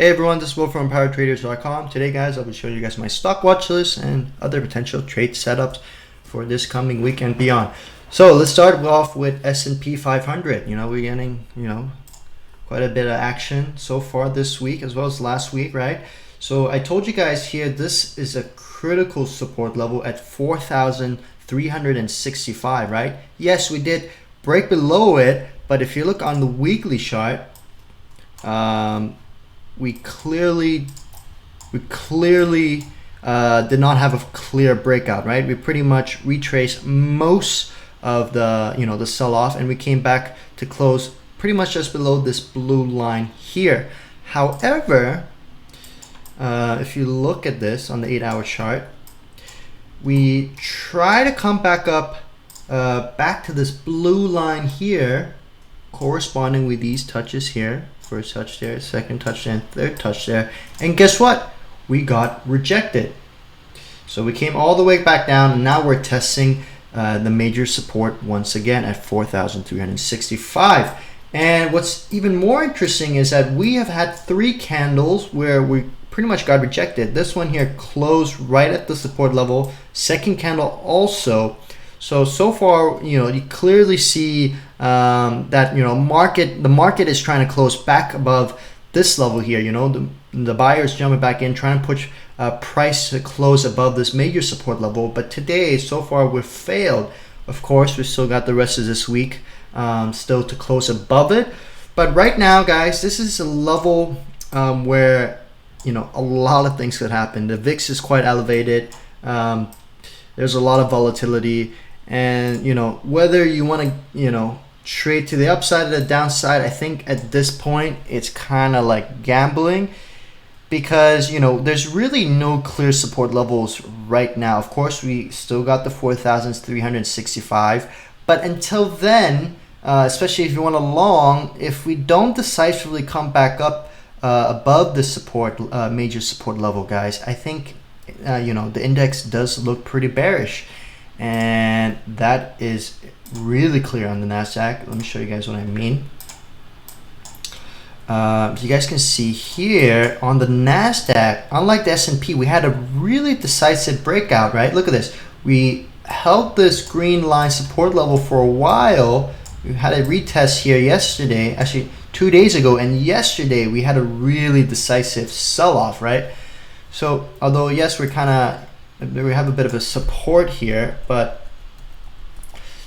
Hey everyone, this is Will from PowerTraders.com. Today guys, I'll be showing you guys my stock watch list and other potential trade setups for this coming week and beyond. So let's start off with S&P 500. We're getting, quite a bit of action so far this week as well as last week, right? So I told you guys here, this is a critical support level at 4,365, right? Yes, we did break below it, but if you look on the weekly chart, we clearly did not have a clear breakout, right? We pretty much retraced most of the the sell-off, and we came back to close pretty much just below this blue line here. However, if you look at this on the 8-hour chart, we try to come back up back to this blue line here, corresponding with these touches here. First touch there, second touch there, and third touch there, and guess what? We got rejected. So we came all the way back down, and now we're testing the major support once again at 4,365. And what's even more interesting is that we have had 3 candles where we pretty much got rejected. This one here closed right at the support level. Second candle also. So far, you clearly see that the market is trying to close back above this level here. The buyers jumping back in, trying to push price to close above this major support level. But today, so far, we've failed. Of course, we still got the rest of this week still to close above it. But right now, guys, this is a level where a lot of things could happen. The VIX is quite elevated. There's a lot of volatility. And whether you want to trade to the upside or the downside, I think at this point it's kind of like gambling, because there's really no clear support levels right now. Of course, we still got the 4,365, but until then, especially if you want a long, if we don't decisively come back up above the support major support level, guys, I think the index does look pretty bearish. And that is really clear on the NASDAQ. Let me show you guys what I mean. You guys can see here on the NASDAQ, unlike the S&P, we had a really decisive breakout, right? Look at this. We held this green line support level for a while. We had a retest here yesterday, actually 2 days ago, and yesterday we had a really decisive sell-off, right? So although yes, we have a bit of a support here, but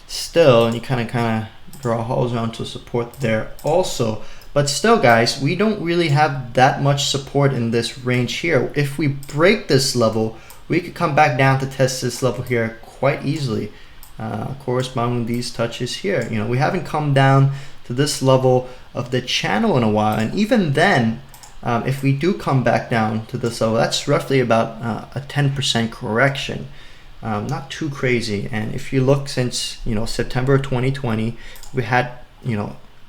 still, and you kind of draw holes around to support there also. But still, guys, we don't really have that much support in this range here. If we break this level, we could come back down to test this level here quite easily, corresponding with these touches here. We haven't come down to this level of the channel in a while, and even then, if we do come back down to this level, that's roughly about a 10% correction. Not too crazy. And if you look since September 2020, we had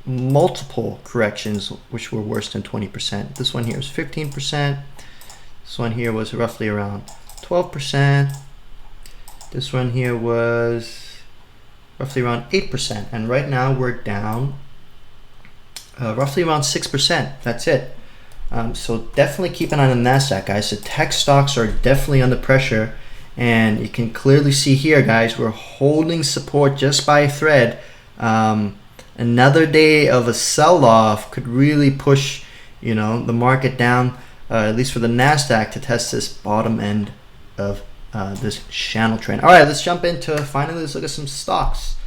multiple corrections which were worse than 20%. This one here is 15%. This one here was roughly around 12%. This one here was roughly around 8%. And right now we're down roughly around 6%. That's it. So definitely keep an eye on the NASDAQ, guys. The tech stocks are definitely under pressure, and you can clearly see here, guys, we're holding support just by a thread. Another day of a sell-off could really push the market down, at least for the NASDAQ, to test this bottom end of this channel trend. All right, let's jump into, finally, let's look at some stocks.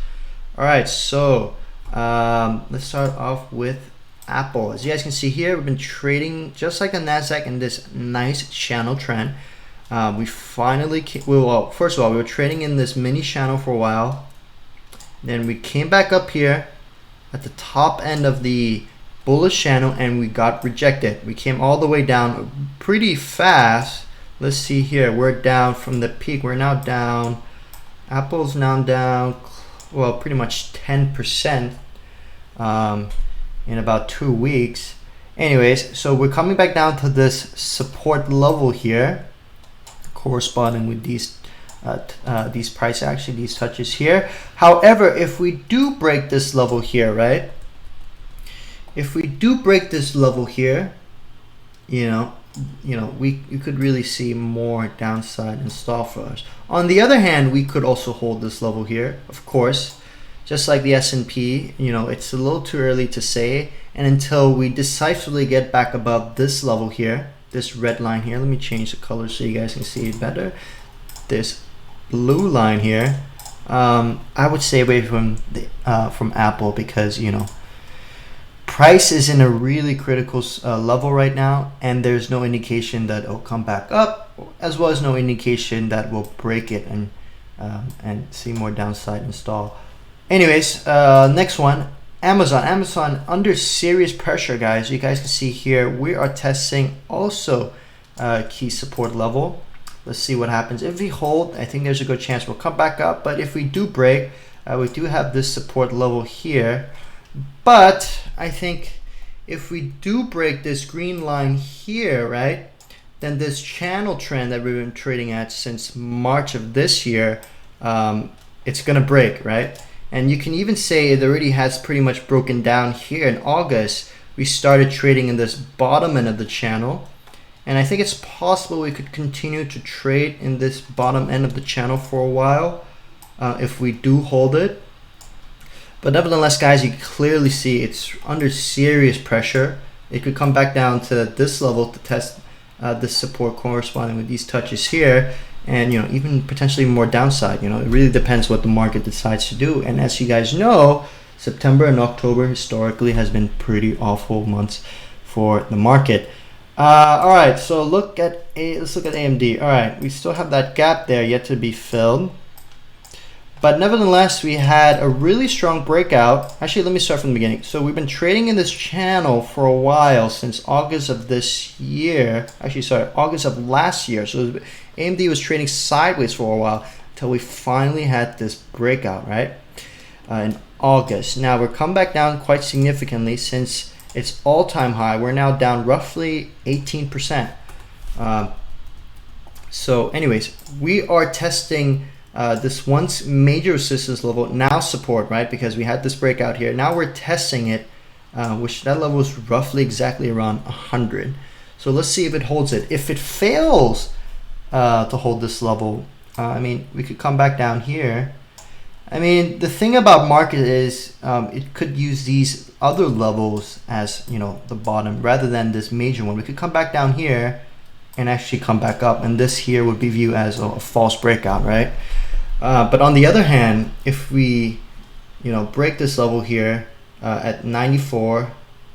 All right, so let's start off with Apple. As you guys can see here, we've been trading just like the NASDAQ in this nice channel trend. We finally well, first of all, we were trading in this mini channel for a while. Then we came back up here at the top end of the bullish channel, and we got rejected. We came all the way down pretty fast. Let's see here, we're down from the peak. We're now down, Apple's now down, well, pretty much 10%. In about 2 weeks. Anyways, so we're coming back down to this support level here, corresponding with these price action, these touches here. However, if we do break this level here, right? If we do break this level here, you know, you could really see more downside install for us. On the other hand, we could also hold this level here, of course, just like the S&P. It's a little too early to say, and until we decisively get back above this level here, this red line here. Let me change the color so you guys can see it better. This blue line here, I would stay away from Apple, because price is in a really critical level right now, and there's no indication that it'll come back up, as well as no indication that we'll break it and see more downside install. Anyways, next one, Amazon under serious pressure, guys. You guys can see here we are testing also key support level. Let's see what happens. If we hold, I think there's a good chance we'll come back up, but if we do break, we do have this support level here. But I think if we do break this green line here, right, then this channel trend that we've been trading at since March of this year, it's gonna break, right? And you can even say it already has pretty much broken down here. In August, we started trading in this bottom end of the channel, and I think it's possible we could continue to trade in this bottom end of the channel for a while if we do hold it. But nevertheless, guys, you can clearly see it's under serious pressure. It could come back down to this level to test this support corresponding with these touches here, and even potentially more downside. It really depends what the market decides to do. And as you guys know, September and October historically has been pretty awful months for the market. All right, so let's look at AMD. All right, we still have that gap there yet to be filled. But nevertheless, we had a really strong breakout. Actually, let me start from the beginning. So we've been trading in this channel for a while, since August of this year. Actually, sorry, August of last year. So AMD was trading sideways for a while until we finally had this breakout, right? In August. Now we're come back down quite significantly since its all-time high. We're now down roughly 18%. So anyways, we are testing this once major resistance level, now support, right? Because we had this breakout here. Now we're testing it, which that level is roughly exactly around 100. So let's see if it holds it. If it fails to hold this level, I mean, we could come back down here. I mean, the thing about market is it could use these other levels as, the bottom rather than this major one. We could come back down here and actually come back up, and this here would be viewed as a false breakout, right? But on the other hand, if we break this level here at 94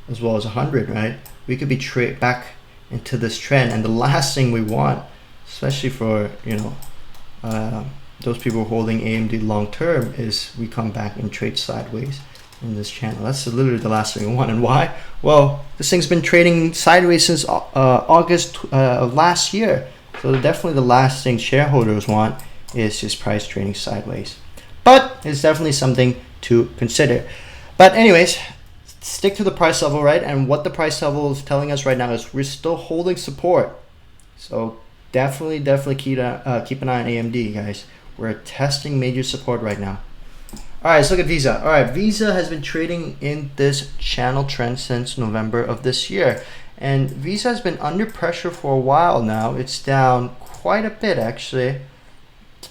as well as 100, right, we could be back into this trend. And the last thing we want, especially for those people holding AMD long term, is we come back and trade sideways in this channel. That's literally the last thing we want. And why? Well, this thing's been trading sideways since August of last year. So definitely the last thing shareholders want is just price trading sideways. But it's definitely something to consider. But anyways, stick to the price level, right? And what the price level is telling us right now is we're still holding support. So definitely keep an eye on AMD, guys. We're testing major support right now. All right, let's look at Visa. All right, Visa has been trading in this channel trend since November of this year. And Visa has been under pressure for a while now. It's down quite a bit, actually.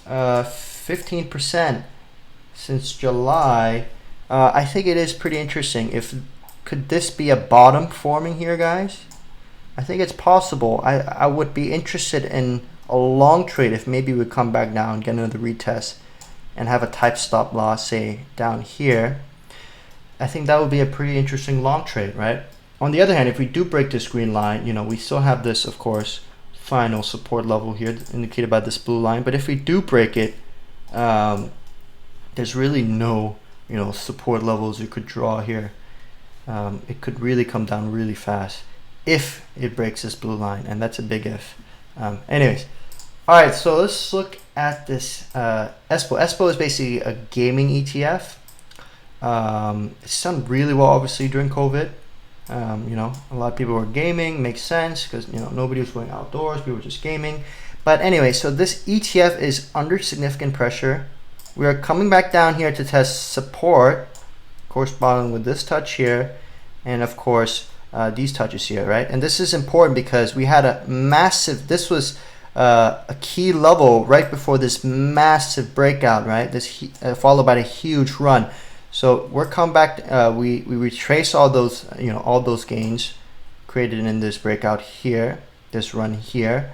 15% since July. I think it is pretty interesting. Could this be a bottom forming here, guys? I think it's possible. I would be interested in a long trade if maybe we come back down, get another retest, and have a type stop loss, say down here. I think that would be a pretty interesting long trade, right? On the other hand, if we do break this green line, we still have this, of course, final support level here indicated by this blue line. But if we do break it, there's really no support levels you could draw here. It could really come down really fast if it breaks this blue line, and that's a big if. Anyways, all right, so let's look at this ESPO. ESPO is basically a gaming ETF. It's done really well, obviously, during COVID. A lot of people were gaming, makes sense, because nobody was going outdoors, people were just gaming. But anyway, so this ETF is under significant pressure. We are coming back down here to test support corresponding with this touch here, and of course these touches here, right? And this is important because we had a massive, this was a key level right before this massive breakout, right? This followed by a huge run. So we're come back, we retrace all those, all those gains created in this breakout here, this run here.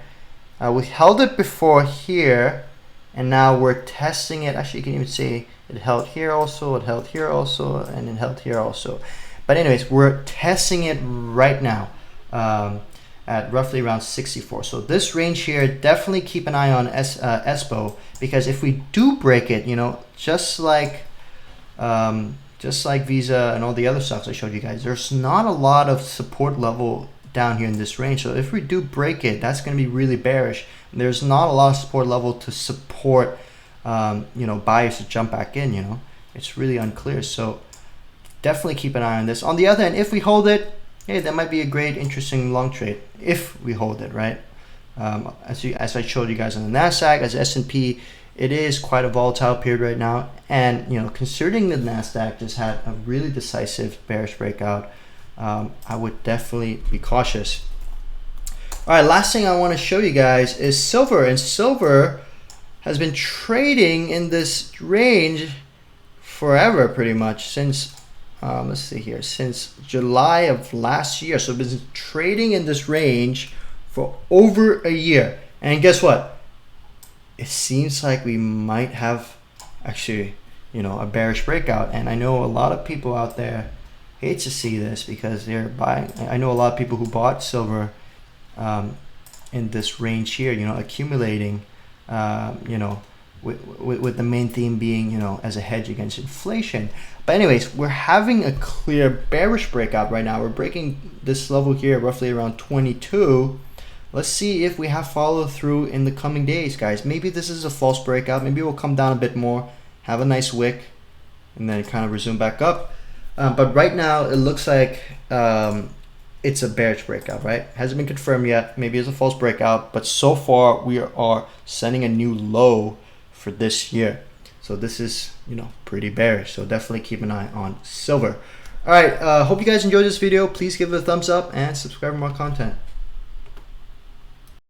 We held it before here, and now we're testing it. Actually, you can even see it held here also, it held here also, and it held here also. But anyways, we're testing it right now at roughly around 64. So this range here, definitely keep an eye on ESPO, because if we do break it, just like Visa and all the other stocks I showed you guys, there's not a lot of support level down here in this range. So if we do break it, that's going to be really bearish. And there's not a lot of support level to support buyers to jump back in. It's really unclear. So definitely keep an eye on this. On the other hand, if we hold it, hey, that might be a great interesting long trade if we hold it, right? As I showed you guys on the NASDAQ, as S&P, it is quite a volatile period right now. And considering the NASDAQ just had a really decisive bearish breakout, I would definitely be cautious. All right, last thing I want to show you guys is silver. And silver has been trading in this range forever, pretty much, since let's see here, since July of last year. So it's been trading in this range for over a year. And guess what? It seems like we might have actually, a bearish breakout. And I know a lot of people out there hate to see this because they're buying. I know a lot of people who bought silver in this range here, accumulating, with the main theme being, as a hedge against inflation. But anyways, we're having a clear bearish breakout right now. We're breaking this level here roughly around 22. Let's see if we have follow through in the coming days, guys. Maybe this is a false breakout. Maybe we'll come down a bit more, have a nice wick, and then kind of resume back up. But right now, it looks like it's a bearish breakout, right? Hasn't been confirmed yet. Maybe it's a false breakout. But so far, we are setting a new low for this year. So this is, pretty bearish. So definitely keep an eye on silver. All right. Hope you guys enjoyed this video. Please give it a thumbs up and subscribe for more content.